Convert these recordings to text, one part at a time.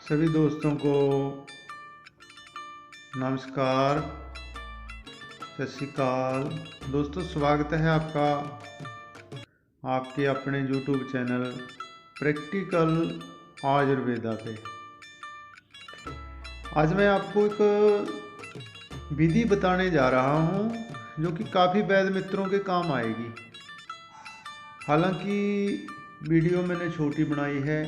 सभी दोस्तों को नमस्कार, सत श्री अकाल। दोस्तों, स्वागत है आपका आपके अपने YouTube चैनल प्रैक्टिकल आयुर्वेदा पे। आज मैं आपको एक विधि बताने जा रहा हूँ जो कि काफ़ी वैद्य मित्रों के काम आएगी। हालांकि वीडियो मैंने छोटी बनाई है,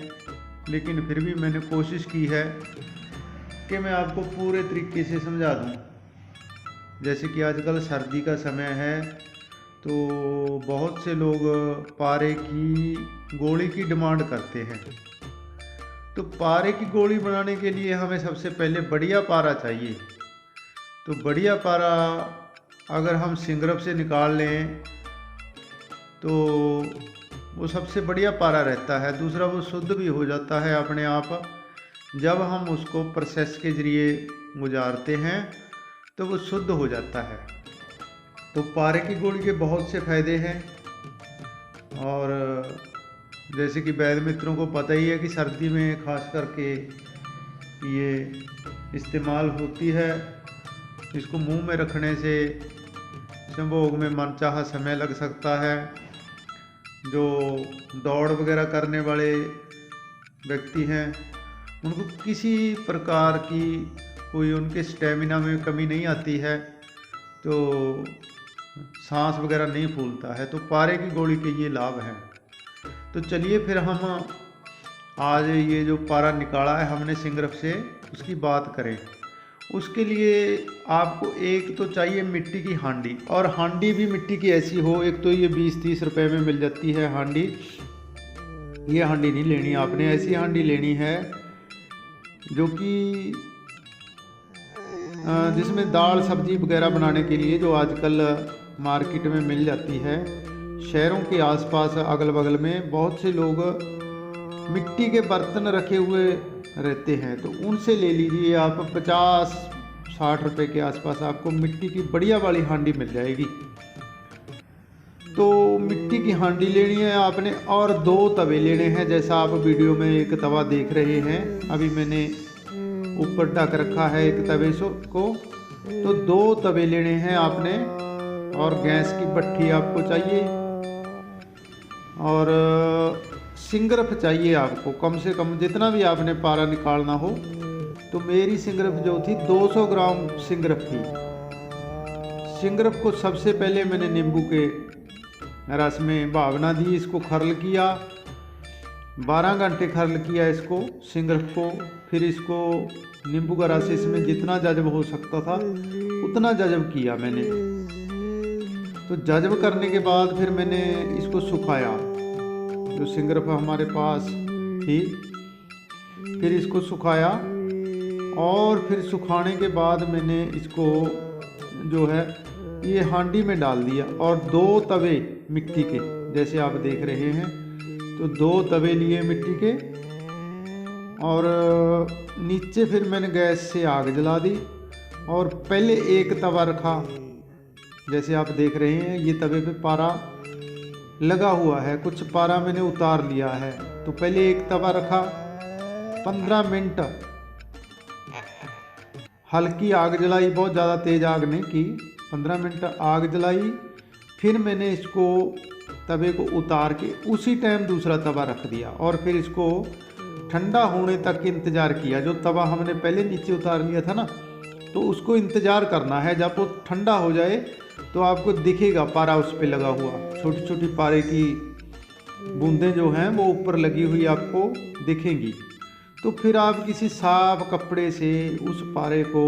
लेकिन फिर भी मैंने कोशिश की है कि मैं आपको पूरे तरीके से समझा दूं। जैसे कि आजकल सर्दी का समय है, तो बहुत से लोग पारे की गोली की डिमांड करते हैं। तो पारे की गोली बनाने के लिए हमें सबसे पहले बढ़िया पारा चाहिए। तो बढ़िया पारा अगर हम सिंगरफ से निकाल लें तो वो सबसे बढ़िया पारा रहता है। दूसरा, वो शुद्ध भी हो जाता है अपने आप। जब हम उसको प्रोसेस के ज़रिए गुजारते हैं तो वो शुद्ध हो जाता है। तो पारे की गोली के बहुत से फ़ायदे हैं, और जैसे कि वैद्य मित्रों को पता ही है कि सर्दी में खास करके ये इस्तेमाल होती है। इसको मुंह में रखने से संभोग में मनचाहा समय लग सकता है। जो दौड़ वगैरह करने वाले व्यक्ति हैं, उनको किसी प्रकार की कोई उनके स्टेमिना में कमी नहीं आती है, तो सांस वगैरह नहीं फूलता है। तो पारे की गोली के ये लाभ हैं। तो चलिए फिर हम आज ये जो पारा निकाला है हमने सिंगरफ से, उसकी बात करें। उसके लिए आपको एक तो चाहिए मिट्टी की हांडी, और हांडी भी मिट्टी की ऐसी हो। एक तो ये 20-30 रुपए में मिल जाती है हांडी। ये हांडी नहीं लेनी आपने, ऐसी हांडी लेनी है जो कि जिसमें दाल सब्जी वगैरह बनाने के लिए, जो आजकल मार्केट में मिल जाती है। शहरों के आसपास अगल बगल में बहुत से लोग मिट्टी के बर्तन रखे हुए रहते हैं, तो उनसे ले लीजिए आप। 50-60 रुपए के आसपास आपको मिट्टी की बढ़िया वाली हांडी मिल जाएगी। तो मिट्टी की हांडी लेनी है आपने, और 2 तवे लेने हैं। जैसा आप वीडियो में एक तवा देख रहे हैं, अभी मैंने ऊपर ढक रखा है एक तवे को। तो 2 तवे लेने हैं आपने, और गैस की भट्ठी आपको चाहिए, और सिंगरफ चाहिए आपको कम से कम। जितना भी आपने पारा निकालना हो, तो मेरी सिंगरफ जो थी 200 ग्राम सिंगरफ थी। सिंगरफ को सबसे पहले मैंने नींबू के रस में भावना दी, इसको खरल किया। 12 घंटे खरल किया इसको, सिंगरफ को। फिर इसको नींबू का रस इसमें जितना जज़ब हो सकता था उतना जज़ब किया मैंने। तो जज़ब करने के बाद फिर मैंने इसको सुखाया, जो सिंगरफ हमारे पास थी। फिर इसको सुखाया, और फिर सुखाने के बाद मैंने इसको जो है ये हांडी में डाल दिया। और 2 तवे मिट्टी के, जैसे आप देख रहे हैं, तो 2 तवे लिए मिट्टी के। और नीचे फिर मैंने गैस से आग जला दी, और पहले एक तवा रखा। जैसे आप देख रहे हैं, ये तवे पे पारा लगा हुआ है, कुछ पारा मैंने उतार लिया है। तो पहले एक तवा रखा, 15 मिनट हल्की आग जलाई, बहुत ज़्यादा तेज़ आग नहीं की। 15 मिनट आग जलाई। फिर मैंने इसको तवे को उतार के उसी टाइम दूसरा तवा रख दिया, और फिर इसको ठंडा होने तक इंतज़ार किया। जो तवा हमने पहले नीचे उतार लिया था ना, तो उसको इंतज़ार करना है। जब वो ठंडा हो जाए तो आपको दिखेगा पारा उस पर लगा हुआ। छोटी छोटी पारे की बूंदें जो हैं वो ऊपर लगी हुई आपको दिखेंगी। तो फिर आप किसी साफ कपड़े से उस पारे को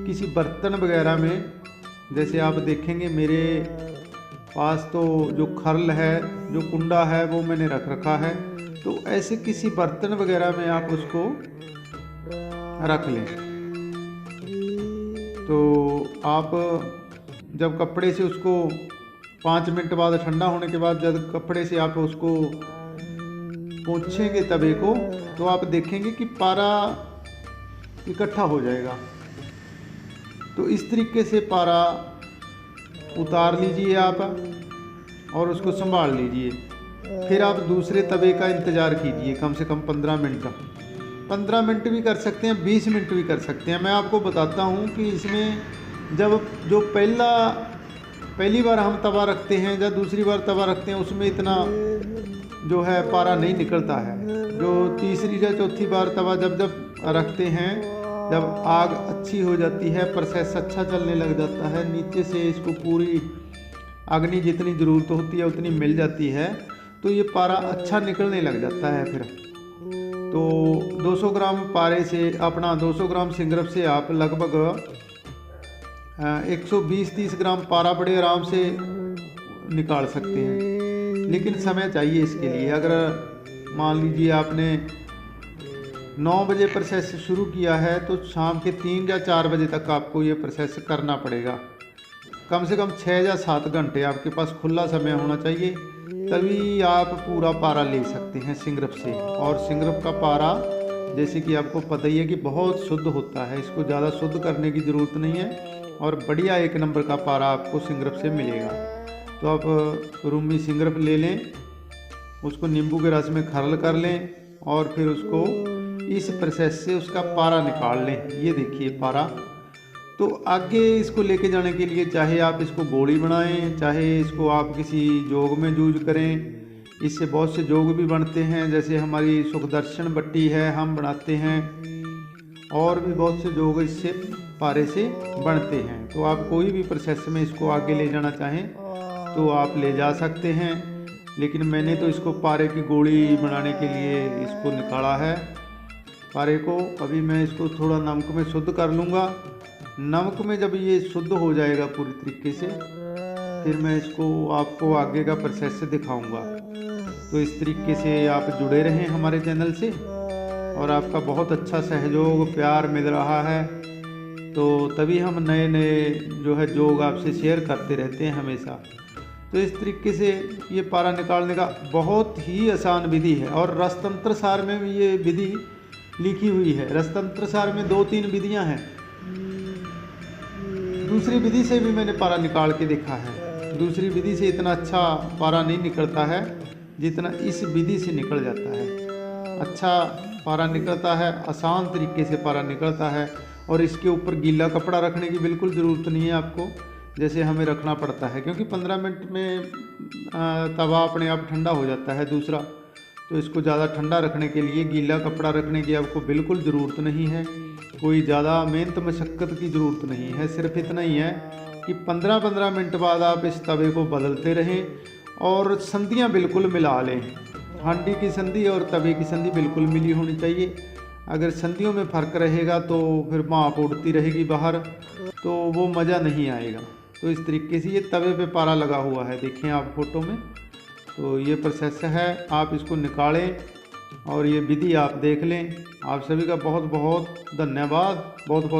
किसी बर्तन वगैरह में, जैसे आप देखेंगे मेरे पास तो जो खरल है, जो कुंडा है, वो मैंने रख रखा है। तो ऐसे किसी बर्तन वगैरह में आप उसको रख लें। तो आप जब कपड़े से उसको 5 मिनट बाद, ठंडा होने के बाद, जब कपड़े से आप उसको पोंछेंगे तवे को, तो आप देखेंगे कि पारा इकट्ठा हो जाएगा। तो इस तरीके से पारा उतार लीजिए आप, और उसको संभाल लीजिए। फिर आप दूसरे तवे का इंतज़ार कीजिए कम से कम 15 मिनट। 15 मिनट भी कर सकते हैं, 20 मिनट भी कर सकते हैं। मैं आपको बताता हूँ कि इसमें जब जो पहली बार हम तवा रखते हैं या दूसरी बार तवा रखते हैं, उसमें इतना जो है पारा नहीं निकलता है। जो तीसरी या चौथी बार तवा जब रखते हैं, जब आग अच्छी हो जाती है, प्रोसेस अच्छा चलने लग जाता है, नीचे से इसको पूरी अग्नि जितनी ज़रूरत होती है उतनी मिल जाती है, तो ये पारा अच्छा निकलने लग जाता है। फिर तो 200 ग्राम पारे से, अपना 200 ग्राम सिंगरफ से आप लगभग 120-30 ग्राम पारा बड़े आराम से निकाल सकते हैं। लेकिन समय चाहिए इसके लिए। अगर मान लीजिए आपने 9 बजे प्रोसेस शुरू किया है, तो शाम के 3 या 4 बजे तक आपको ये प्रोसेस करना पड़ेगा। कम से कम 6 या 7 घंटे आपके पास खुला समय होना चाहिए, तभी आप पूरा पारा ले सकते हैं सिंगरफ से। और सिंगरफ का पारा जैसे कि आपको पता ही है कि बहुत शुद्ध होता है, इसको ज़्यादा शुद्ध करने की ज़रूरत नहीं है और बढ़िया 1 नंबर का पारा आपको सिंगरफ से मिलेगा। तो आप रूमी सिंगरफ ले लें, उसको नींबू के रस में खरल कर लें और फिर उसको इस प्रोसेस से उसका पारा निकाल लें। ये देखिए पारा। तो आगे इसको लेके जाने के लिए चाहे आप इसको गोली बनाएं, चाहे इसको आप किसी जोग में यूज करें, इससे बहुत से जोग भी बनते हैं। जैसे हमारी सुखदर्शन बट्टी है, हम बनाते हैं, और भी बहुत से जोग इससे पारे से बनते हैं। तो आप कोई भी प्रोसेस में इसको आगे ले जाना चाहें तो आप ले जा सकते हैं। लेकिन मैंने तो इसको पारे की गोली बनाने के लिए इसको निकाला है पारे को। अभी मैं इसको थोड़ा नमक में शुद्ध कर लूँगा। नमक में जब ये शुद्ध हो जाएगा पूरी तरीके से, फिर मैं इसको आपको आगे का प्रोसेस से दिखाऊंगा। तो इस तरीके से आप जुड़े रहें हमारे चैनल से, और आपका बहुत अच्छा सहयोग प्यार मिल रहा है। तो तभी हम नए नए जो है जोग आपसे शेयर करते रहते हैं हमेशा। तो इस तरीके से ये पारा निकालने का बहुत ही आसान विधि है, और रसतंत्र सार में भी ये विधि लिखी हुई है। रसतंत्र सार में 2-3 विधियां हैं। दूसरी विधि से भी मैंने पारा निकाल के देखा है। दूसरी विधि से इतना अच्छा पारा नहीं निकलता है जितना इस विधि से निकल जाता है। अच्छा पारा निकलता है, आसान तरीके से पारा निकलता है। और इसके ऊपर गीला कपड़ा रखने की बिल्कुल ज़रूरत नहीं है आपको, जैसे हमें रखना पड़ता है, क्योंकि 15 मिनट में तवा अपने आप ठंडा हो जाता है। दूसरा, तो इसको ज़्यादा ठंडा रखने के लिए गीला कपड़ा रखने की आपको बिल्कुल ज़रूरत नहीं है। कोई ज़्यादा मेहनत मशक्क़त की ज़रूरत नहीं है। सिर्फ इतना ही है कि 15-15 मिनट बाद आप इस तवे को बदलते रहें और संधियाँ बिल्कुल मिला लें। हांडी की संधि और तवे की संधि बिल्कुल मिली होनी चाहिए। अगर संधियों में फ़र्क रहेगा तो फिर भाप उड़ती रहेगी बाहर, तो वो मज़ा नहीं आएगा। तो इस तरीके से ये तवे पे पारा लगा हुआ है, देखें आप फोटो में। तो ये प्रोसेस है, आप इसको निकालें और ये विधि आप देख लें। आप सभी का बहुत बहुत धन्यवाद। बहुत बहुत